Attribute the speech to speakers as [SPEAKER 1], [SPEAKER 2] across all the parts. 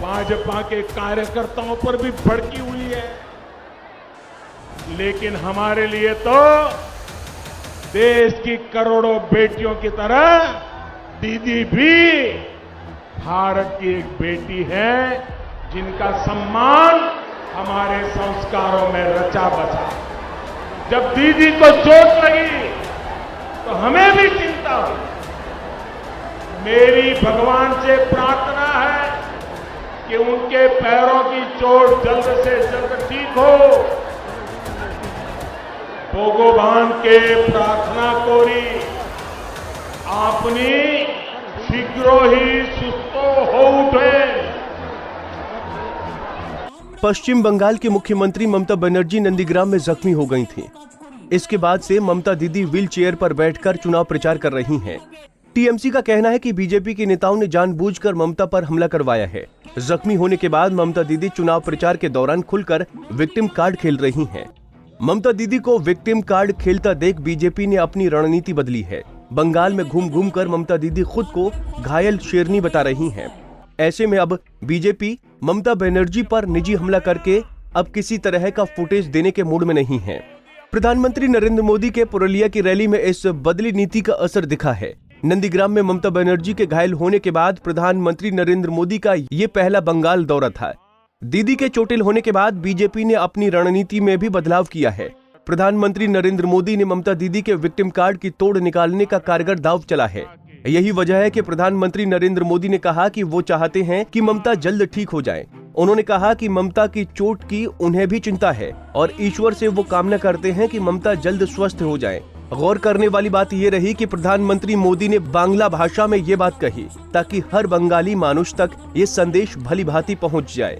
[SPEAKER 1] भाजपा के कार्यकर्ताओं पर भी भड़की हुई है, लेकिन हमारे लिए तो देश की करोड़ों बेटियों की तरह दीदी भी भारत की एक बेटी है, जिनका सम्मान हमारे संस्कारों में रचा बसा। जब दीदी को चोट लगी तो हमें भी चिंता हुई। मेरी भगवान से प्रार्थना है कि उनके पैरों की चोट जल्द से जल्द ठीक हो। भगवान के प्रार्थना कोरी आपनी शीघ्र ही सुस्तो हो उठे।
[SPEAKER 2] पश्चिम बंगाल की मुख्यमंत्री ममता बनर्जी नंदीग्राम में जख्मी हो गई थीं। इसके बाद से ममता दीदी व्हील चेयर पर बैठकर चुनाव प्रचार कर रही हैं। टीएमसी का कहना है कि बीजेपी के नेताओं ने जानबूझकर ममता पर हमला करवाया है। जख्मी होने के बाद ममता दीदी चुनाव प्रचार के दौरान खुलकर विक्टिम कार्ड खेल रही हैं। ममता दीदी को विक्टिम कार्ड खेलता देख बीजेपी ने अपनी रणनीति बदली है। बंगाल में घूम घूम कर ममता दीदी खुद को घायल शेरनी बता रही हैं। ऐसे में अब बीजेपी ममता बनर्जी पर निजी हमला करके अब किसी तरह का फुटेज देने के मूड में नहीं है। प्रधानमंत्री नरेंद्र मोदी के पुरुलिया की रैली में इस बदली नीति का असर दिखा है। नंदीग्राम में ममता बनर्जी के घायल होने के बाद प्रधानमंत्री नरेंद्र मोदी का ये पहला बंगाल दौरा था। दीदी के चोटिल होने के बाद बीजेपी ने अपनी रणनीति में भी बदलाव किया है। प्रधानमंत्री नरेंद्र मोदी ने ममता दीदी के विक्टिम कार्ड की तोड़ निकालने का कारगर दांव चला है। यही वजह है कि प्रधानमंत्री नरेंद्र मोदी ने कहा कि वो चाहते हैं कि ममता जल्द ठीक हो जाए। उन्होंने कहा कि ममता की चोट की उन्हें भी चिंता है और ईश्वर से वो कामना करते हैं कि ममता जल्द स्वस्थ हो जाए। गौर करने वाली बात ये रही कि प्रधानमंत्री मोदी ने बांग्ला भाषा में ये बात कही ताकि हर बंगाली मानुष तक ये संदेश भली भांति पहुंच जाए।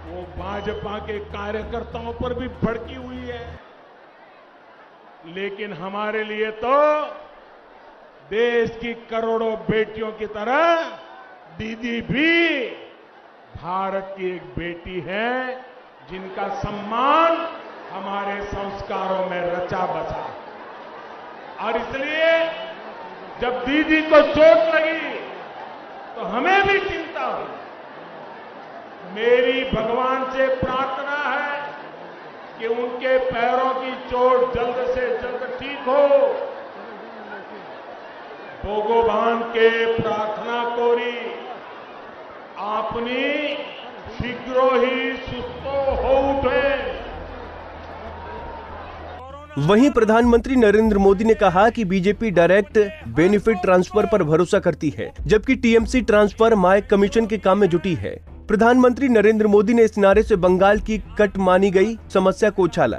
[SPEAKER 1] वो भाजपा के कार्यकर्ताओं पर भी भड़की हुई है, लेकिन हमारे लिए तो देश की करोड़ों बेटियों की तरह दीदी भी भारत की एक बेटी है, जिनका सम्मान हमारे संस्कारों में रचा बसा। और इसलिए जब दीदी को चोट लगी तो हमें भी चिंता हुई। मेरी भगवान से प्रार्थना है कि उनके पैरों की चोट जल्द से जल्द ठीक हो। भगवान के प्रार्थना कोरी आपनी शीघ्र ही सुस्तो हो उठे।
[SPEAKER 2] वहीं प्रधानमंत्री नरेंद्र मोदी ने कहा कि बीजेपी डायरेक्ट बेनिफिट ट्रांसफर पर भरोसा करती है, जबकि टीएमसी ट्रांसफर माय कमीशन के काम में जुटी है। प्रधानमंत्री नरेंद्र मोदी ने इस नारे से बंगाल की कट मानी गई समस्या को उछाला।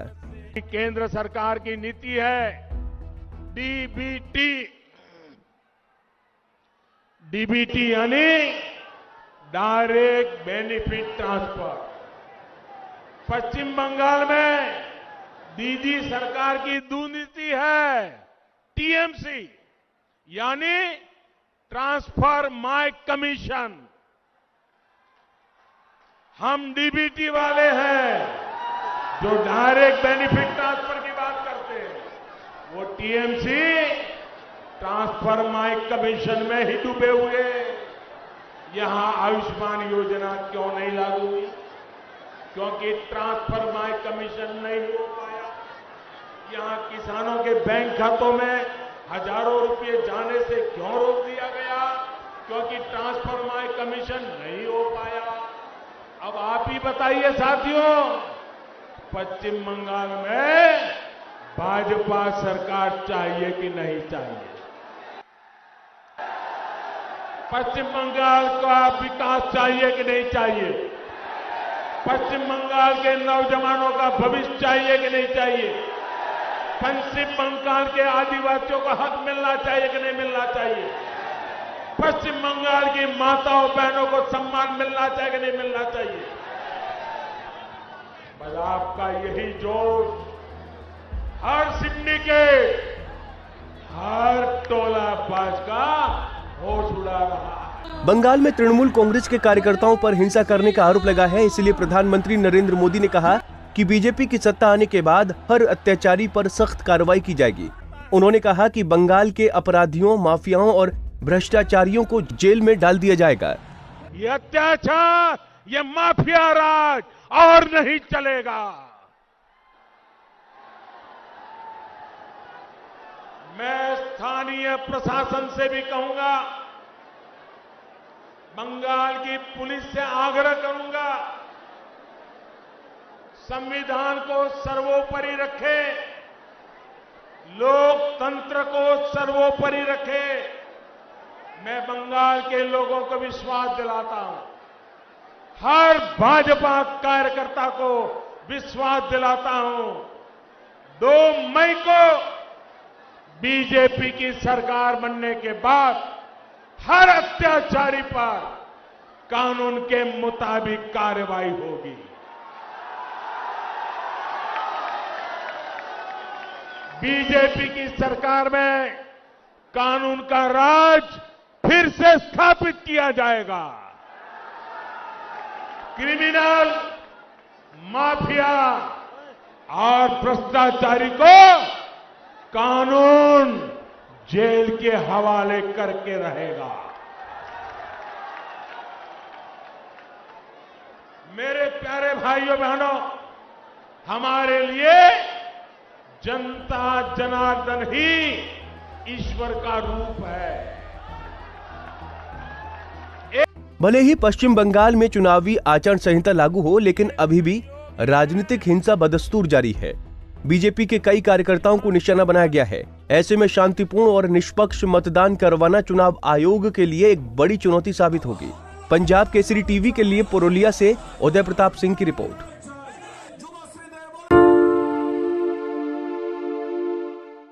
[SPEAKER 1] केंद्र सरकार की नीति है डीबीटी यानी डायरेक्ट बेनिफिट ट्रांसफर। पश्चिम बंगाल में दीदी सरकार की दुनीति है टीएमसी यानी ट्रांसफर माय कमीशन। हम डीबीटी वाले हैं जो डायरेक्ट बेनिफिट ट्रांसफर की बात करते हैं, वो टीएमसी ट्रांसफर माय कमीशन में ही डूबे हुए। यहां आयुष्मान योजना क्यों नहीं लागू हुई? क्योंकि ट्रांसफर माय कमीशन नहीं हो पाया। यहां किसानों के बैंक खातों में हजारों रुपए जाने से क्यों रोक दिया गया? क्योंकि ट्रांसफर माय कमीशन नहीं हो पाया। अब आप ही बताइए साथियों, पश्चिम बंगाल में भाजपा सरकार चाहिए कि नहीं चाहिए? पश्चिम बंगाल का विकास चाहिए कि नहीं चाहिए? पश्चिम बंगाल के नौजवानों का भविष्य चाहिए कि नहीं चाहिए? पश्चिम बंगाल के आदिवासियों को हक मिलना चाहिए कि नहीं मिलना चाहिए? पश्चिम बंगाल की माताओं बहनों को सम्मान मिलना चाहिए कि नहीं मिलना चाहिए? बस आपका यही जोश हर सिंडिकेट, हर टोला बाज का होश उड़ा रहा है।
[SPEAKER 2] बंगाल में तृणमूल कांग्रेस के कार्यकर्ताओं पर हिंसा करने का आरोप लगा है। इसलिए प्रधानमंत्री नरेंद्र मोदी ने कहा कि बीजेपी की सत्ता आने के बाद हर अत्याचारी पर सख्त कार्रवाई की जाएगी। उन्होंने कहा कि बंगाल के अपराधियों, माफियाओं और भ्रष्टाचारियों को जेल में डाल दिया जाएगा।
[SPEAKER 1] ये अत्याचार, ये माफिया राज और नहीं चलेगा। मैं स्थानीय प्रशासन से भी कहूंगा, बंगाल की पुलिस से आग्रह करूंगा, संविधान को सर्वोपरि रखे, लोकतंत्र को सर्वोपरि रखे। मैं बंगाल के लोगों को विश्वास दिलाता हूं, हर भाजपा कार्यकर्ता को विश्वास दिलाता हूं, 2 मई को बीजेपी की सरकार बनने के बाद हर अत्याचारी पर कानून के मुताबिक कार्रवाई होगी। बीजेपी की सरकार में कानून का राज फिर से स्थापित किया जाएगा। क्रिमिनल, माफिया और भ्रष्टाचारी को कानून जेल के हवाले करके रहेगा। मेरे प्यारे भाइयों बहनों, हमारे लिए जनता जनार्दन ही ईश्वर का रूप है।
[SPEAKER 2] भले ही पश्चिम बंगाल में चुनावी आचार संहिता लागू हो, लेकिन अभी भी राजनीतिक हिंसा बदस्तूर जारी है। बीजेपी के कई कार्यकर्ताओं को निशाना बनाया गया है। ऐसे में शांतिपूर्ण और निष्पक्ष मतदान करवाना चुनाव आयोग के लिए एक बड़ी चुनौती साबित होगी। पंजाब केसरी टीवी के लिए पुरुलिया से उदय प्रताप सिंह की रिपोर्ट।